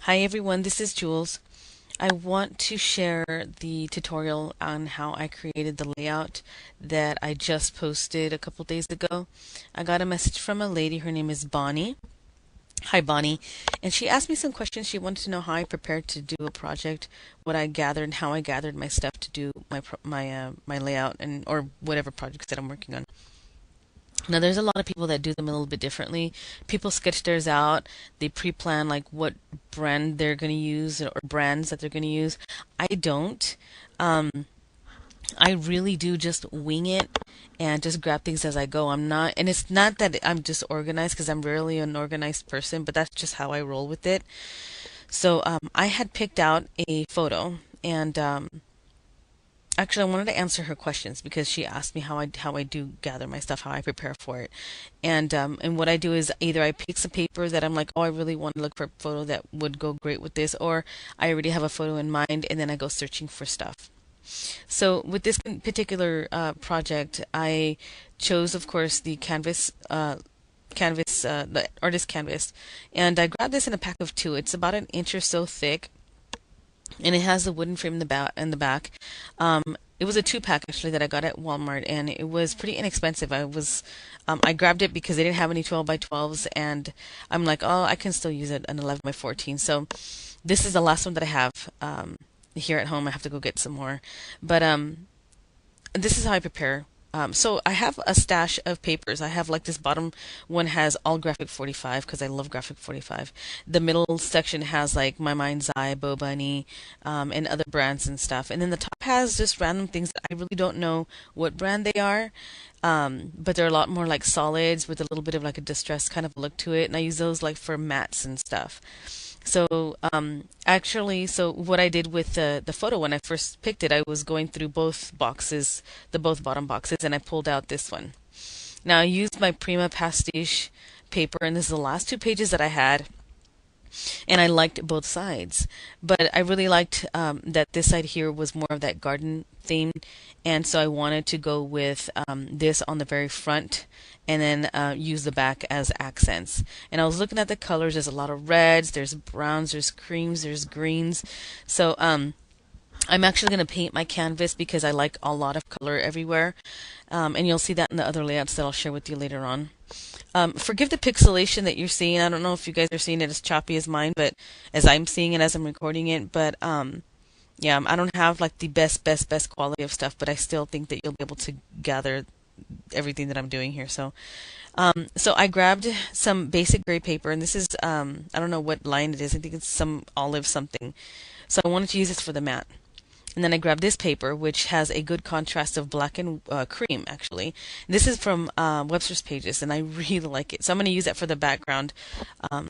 Hi everyone, this is Jules. I want to share the tutorial on how I created the layout that I just posted a couple days ago. I got a message from a lady, her name is Bonnie. Hi Bonnie. And she asked me some questions. She wanted to know how I prepared to do a project, what I gathered, and how I gathered my stuff to do my layout and or whatever projects that I'm working on. Now, there's a lot of people that do them a little bit differently. People sketch theirs out. They pre-plan like what brand they're going to use or brands that they're going to use. I don't. Um, I really do just wing it and just grab things as I go. I'm not, and it's not that I'm disorganized because I'm rarely an organized person, but that's just how I roll with it. So I had picked out a photo and actually, I wanted to answer her questions because she asked me how I do gather my stuff, how I prepare for it, and what I do is either I pick some paper that I'm like, oh, I really want to look for a photo that would go great with this, or I already have a photo in mind, and then I go searching for stuff. So with this particular project, I chose, of course, the the artist canvas, and I grabbed this in a pack of two. It's about an inch or so thick, and it has the wooden frame in the back. It was a two pack actually that I got at Walmart, and it was pretty inexpensive. I grabbed it because they didn't have any 12 by 12s, and I'm like, oh, I can still use it an 11 by 14. So this is the last one that I have here at home. I have to go get some more, but this is how I prepare. So I have a stash of papers. I have like this bottom one has all graphic 45 because I love graphic 45. The middle section has like My Mind's Eye, Bo Bunny, and other brands and stuff. And then the top has just random things that I really don't know what brand they are. But they're a lot more like solids with a little bit of like a distressed kind of look to it. And I use those like for mats and stuff. So actually, so what I did with the photo when I first picked it, I was going through both boxes, the both bottom boxes, and I pulled out this one. Now I used my Prima Pastiche paper, and this is the last two pages that I had, and I liked both sides. But I really liked that this side here was more of that garden theme, and so I wanted to go with this on the very front and then use the back as accents. And I was looking at the colors. There's a lot of reds, there's browns, there's creams, there's greens. So I'm actually going to paint my canvas because I like a lot of color everywhere. And you'll see that in the other layouts that I'll share with you later on. Forgive the pixelation that you're seeing. I don't know if you guys are seeing it as choppy as mine, but as I'm seeing it as I'm recording it. But yeah, I don't have like the best quality of stuff, but I still think that you'll be able to gather everything that I'm doing here. So I grabbed some basic gray paper, and this is I don't know what line it is. I think it's some olive something. So I wanted to use this for the mat. And then I grabbed this paper, which has a good contrast of black and cream, actually. This is from Webster's Pages, and I really like it. So I'm going to use that for the background. Um,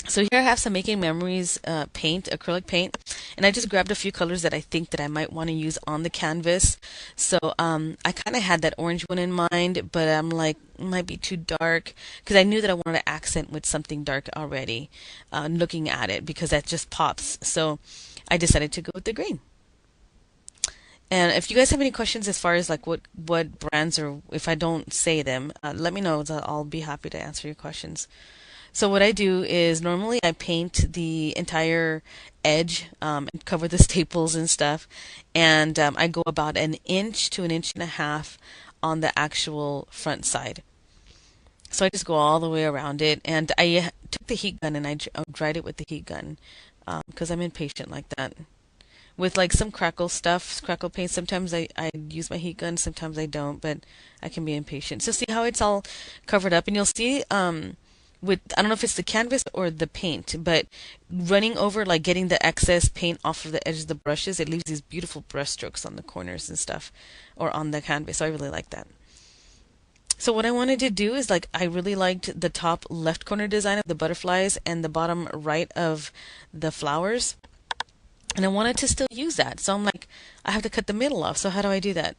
so here I have some Making Memories paint, acrylic paint, and I just grabbed a few colors that I think that I might want to use on the canvas. So I kind of had that orange one in mind, but I'm like, it might be too dark because I knew that I wanted to accent with something dark already looking at it because that just pops. So I decided to go with the green. And if you guys have any questions as far as like what brands or if I don't say them, let me know. I'll be happy to answer your questions. So what I do is normally I paint the entire edge and cover the staples and stuff, and I go about an inch to an inch and a half on the actual front side. So I just go all the way around it, and I took the heat gun and I dried it with the heat gun because I'm impatient like that. With like some crackle stuff, crackle paint, sometimes I use my heat gun, sometimes I don't, but I can be impatient. So see how it's all covered up, and you'll see with I don't know if it's the canvas or the paint, but running over like getting the excess paint off of the edge of the brushes, it leaves these beautiful brush strokes on the corners and stuff, or on the canvas. So I really like that. So what I wanted to do is like I really liked the top left corner design of the butterflies and the bottom right of the flowers. And I wanted to still use that. So I'm like, I have to cut the middle off. So how do I do that?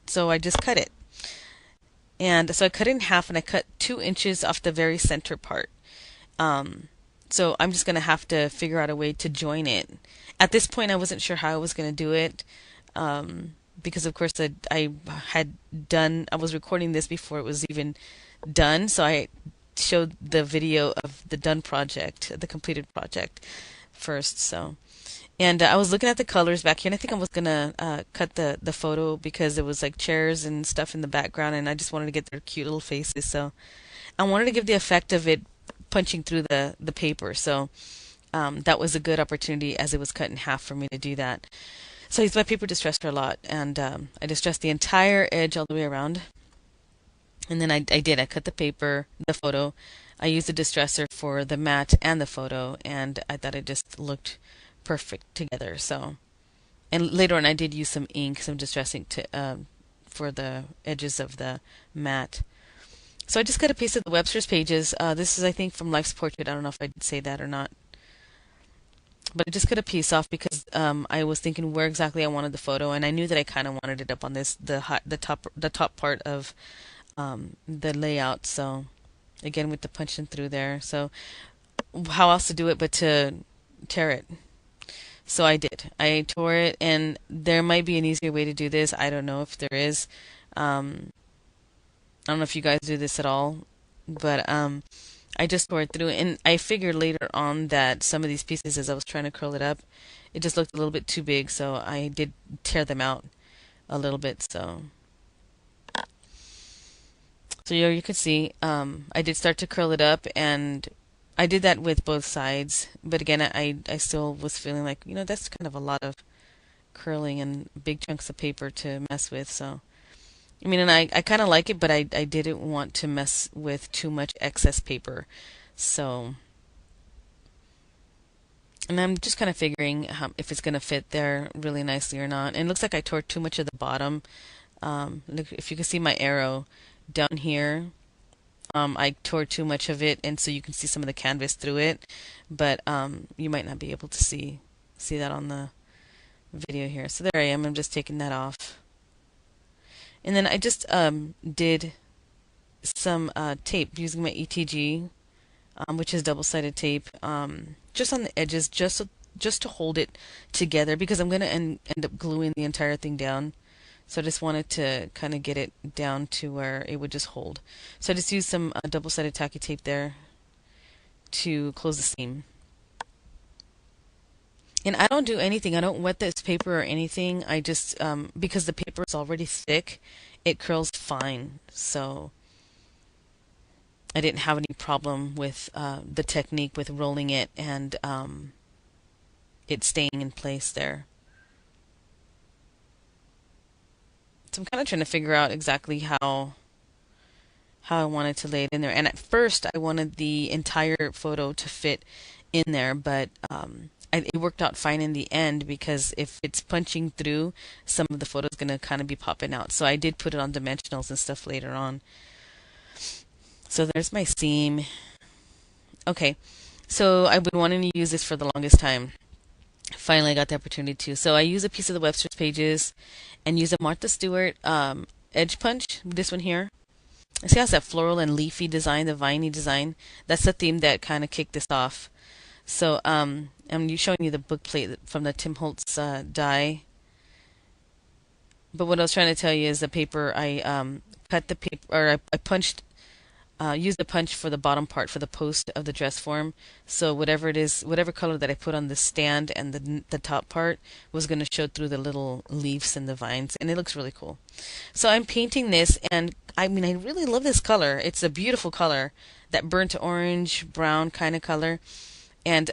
So I just cut it. And so I cut it in half and I cut 2 inches off the very center part. Um, so I'm just going to have to figure out a way to join it. At this point, I wasn't sure how I was going to do it. Because of course I was recording this before it was even done. So I show the video of the done project, the completed project first. So, and I was looking at the colors back here, and I think I was gonna cut the photo because there was like chairs and stuff in the background, and I just wanted to get their cute little faces. So I wanted to give the effect of it punching through the paper. So that was a good opportunity as it was cut in half for me to do that. So I used my paper distresser a lot, and I distressed the entire edge all the way around. And then I cut the paper, the photo. I used the distresser for the mat and the photo, and I thought it just looked perfect together. So, and later on, I did use some ink, some distressing for the edges of the mat. So I just cut a piece of the Webster's pages. This is, I think, from Life's Portrait. I don't know if I did say that or not. But I just cut a piece off because I was thinking where exactly I wanted the photo, and I knew that I kind of wanted it up on the top part of the layout. So again, with the punching through there. So how else to do it but to tear it? So I did. I tore it, and there might be an easier way to do this. I don't know if there is. I don't know if you guys do this at all, but I just tore it through, and I figured later on that some of these pieces, as I was trying to curl it up, it just looked a little bit too big, so I did tear them out a little bit. So here you can see I did start to curl it up, and I did that with both sides. But again, I still was feeling like, that's kind of a lot of curling and big chunks of paper to mess with. So I mean, and I kind of like it, but I didn't want to mess with too much excess paper. So, and I'm just kind of figuring if it's going to fit there really nicely or not. And it looks like I tore too much of the bottom. Look, if you can see my arrow down here, I tore too much of it, and so you can see some of the canvas through it. But you might not be able to see that on the video here. So there I am. I'm just taking that off. And then I just did some tape using my ETG, which is double-sided tape, just on the edges, just to hold it together, because I'm going to end up gluing the entire thing down. So I just wanted to kind of get it down to where it would just hold. So I just used some double-sided tacky tape there to close the seam. And I don't do anything. I don't wet this paper or anything. I just, because the paper is already thick, it curls fine. So I didn't have any problem with the technique with rolling it and it staying in place there. So I'm kind of trying to figure out exactly how I wanted to lay it in there. And at first, I wanted the entire photo to fit in there, but it worked out fine in the end, because if it's punching through, some of the photo is going to kind of be popping out. So I did put it on dimensionals and stuff later on. So there's my seam. Okay, so I've been wanting to use this for the longest time. Finally, I got the opportunity to. So I use a piece of the Webster's pages and use a Martha Stewart edge punch, this one here. See how it's that floral and leafy design, the viney design? That's the theme that kind of kicked this off. So I'm showing you the book plate from the Tim Holtz die. But what I was trying to tell you is the paper, I cut the paper, or I punched, used the punch for the bottom part for the post of the dress form. So whatever it is, whatever color that I put on the stand and the top part was going to show through the little leaves and the vines, and it looks really cool. So I'm painting this, and I mean, I really love this color. It's a beautiful color, that burnt orange, brown kind of color. And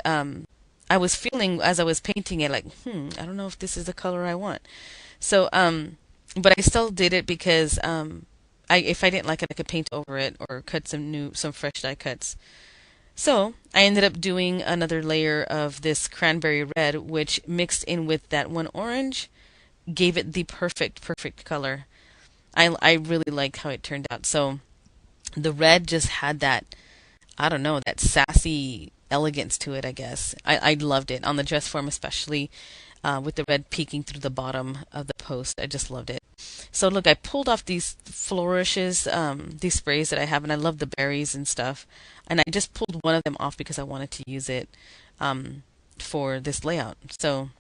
I was feeling as I was painting it like, I don't know if this is the color I want. So, but I still did it because if I didn't like it, I could paint over it or cut some fresh die cuts. So I ended up doing another layer of this cranberry red, which mixed in with that one orange, gave it the perfect color. I really liked how it turned out. So the red just had that, I don't know, that sassy elegance to it, I guess. I loved it on the dress form, especially with the red peeking through the bottom of the post. I just loved it. So look, I pulled off these flourishes, these sprays that I have, and I love the berries and stuff. And I just pulled one of them off because I wanted to use it for this layout. So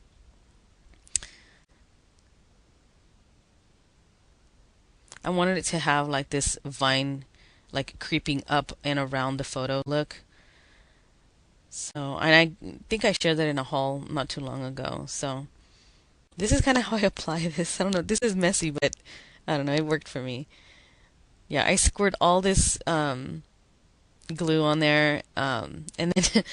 I wanted it to have like this vine, like creeping up and around the photo look. So, and I think I shared that in a haul not too long ago. So, this is kind of how I apply this. I don't know. This is messy, but I don't know. It worked for me. Yeah, I squirt all this glue on there, and then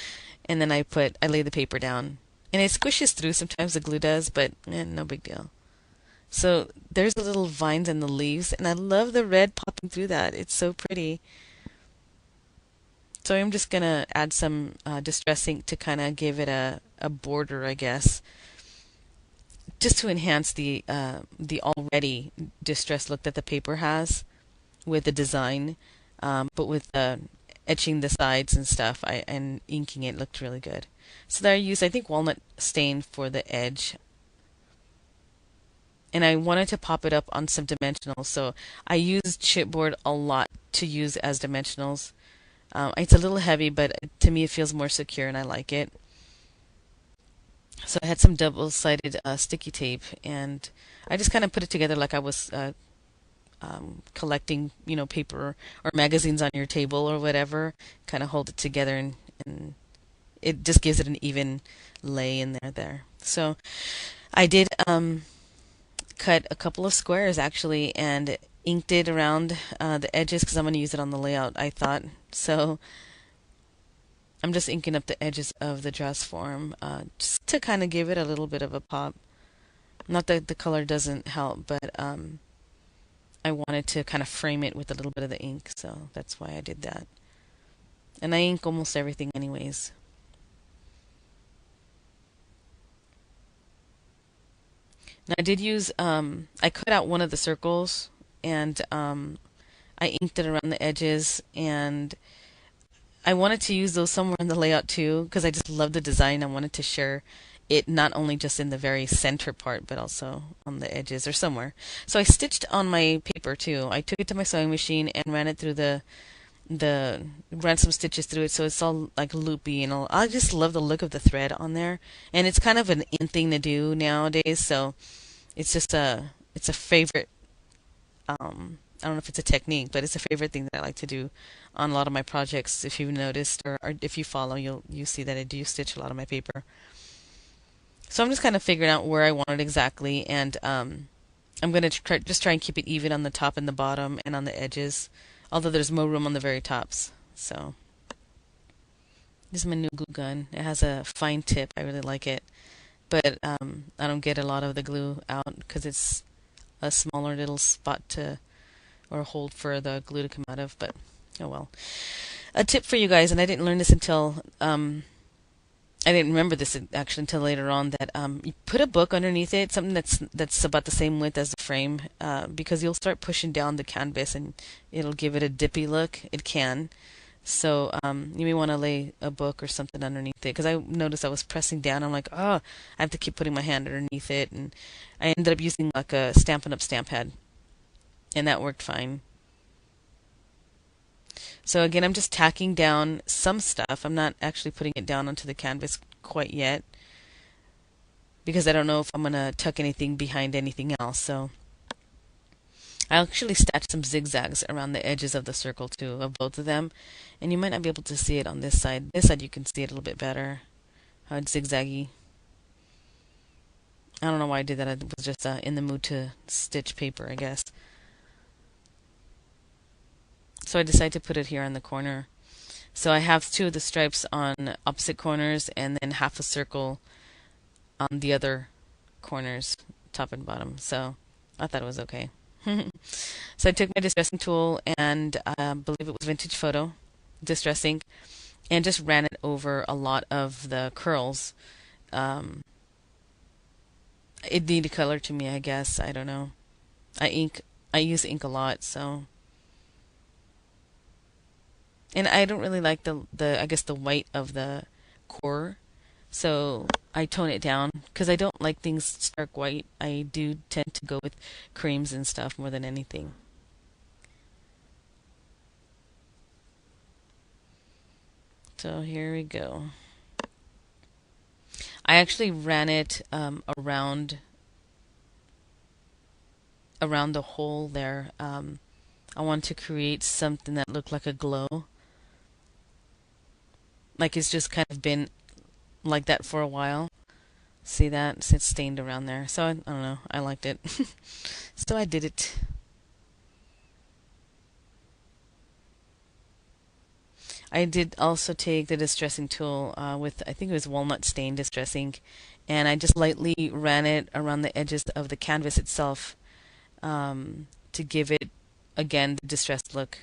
and then I lay the paper down, and it squishes through. Sometimes the glue does, but no big deal. So there's the little vines and the leaves, and I love the red popping through that. It's so pretty. So I'm just gonna add some distress ink to kind of give it a border, I guess, just to enhance the already distressed look that the paper has with the design, but with etching the sides and stuff, and inking it looked really good. So there I used, I think, walnut stain for the edge, and I wanted to pop it up on some dimensionals, so I used chipboard a lot to use as dimensionals. It's a little heavy, but to me it feels more secure, and I like it. So I had some double-sided sticky tape, and I just kind of put it together like I was collecting, paper or magazines on your table or whatever. Kind of hold it together, and it just gives it an even lay in there. So I did cut a couple of squares actually, and inked it around the edges because I'm going to use it on the layout, I thought. So I'm just inking up the edges of the dress form, just to kind of give it a little bit of a pop. Not that the color doesn't help, but I wanted to kind of frame it with a little bit of the ink, so that's why I did that. And I ink almost everything anyways. Now I did use, I cut out one of the circles, and I inked it around the edges, and I wanted to use those somewhere in the layout too, because I just love the design. I wanted to share it not only just in the very center part, but also on the edges or somewhere. So I stitched on my paper too. I took it to my sewing machine and ran it through the ran some stitches through it, so it's all like loopy, and all. I just love the look of the thread on there, and it's kind of an in thing to do nowadays. So it's a favorite. I don't know if it's a technique, but it's a favorite thing that I like to do on a lot of my projects. If you've noticed, or if you follow, you see that I do stitch a lot of my paper. So I'm just kind of figuring out where I want it exactly, and I'm going to just try and keep it even on the top and the bottom and on the edges, although there's more room on the very tops. So this is my new glue gun. It has a fine tip. I really like it, but I don't get a lot of the glue out because it's a smaller little spot to or hold for the glue to come out of. But oh well. A tip for you guys, and I didn't learn this until I didn't remember this actually until later on, that you put a book underneath it, something that's about the same width as the frame, because you'll start pushing down the canvas and it'll give it a dippy look. It can. So you may want to lay a book or something underneath it, because I noticed I was pressing down. I'm like, oh, I have to keep putting my hand underneath it, and I ended up using like a Stampin' Up! Stamp pad, and that worked fine. So again, I'm just tacking down some stuff. I'm not actually putting it down onto the canvas quite yet, because I don't know if I'm going to tuck anything behind anything else. So I actually stitched some zigzags around the edges of the circle too, of both of them. And you might not be able to see it on this side. This side you can see it a little bit better, how it's zigzaggy. I don't know why I did that. I was just in the mood to stitch paper, I guess. So I decided to put it here on the corner. So I have two of the stripes on opposite corners, and then half a circle on the other corners, top and bottom. So I thought it was okay. So I took my distressing tool, and I believe it was Vintage Photo distressing, and just ran it over a lot of the curls. Um, it needed color to me, I guess. I don't know. I use ink a lot, so. And I don't really like the I guess the white of the core, so I tone it down because I don't like things stark white. I do tend to go with creams and stuff more than anything. So here we go. I actually ran it around the hole there. I want to create something that looked like a glow, like it's just kind of been like that for a while. See that? It's stained around there. So I don't know. I liked it. So I did it. I did also take the distressing tool with, I think it was walnut stain distressing, and I just lightly ran it around the edges of the canvas itself to give it, again, the distressed look.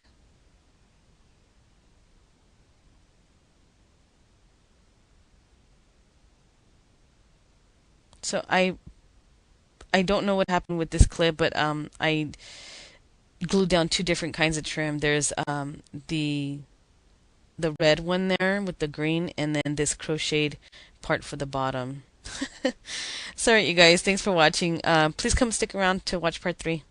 So I don't know what happened with this clip, but I glued down two different kinds of trim. There's the red one there with the green, and then this crocheted part for the bottom. Sorry, you guys. Thanks for watching. Please come stick around to watch part 3.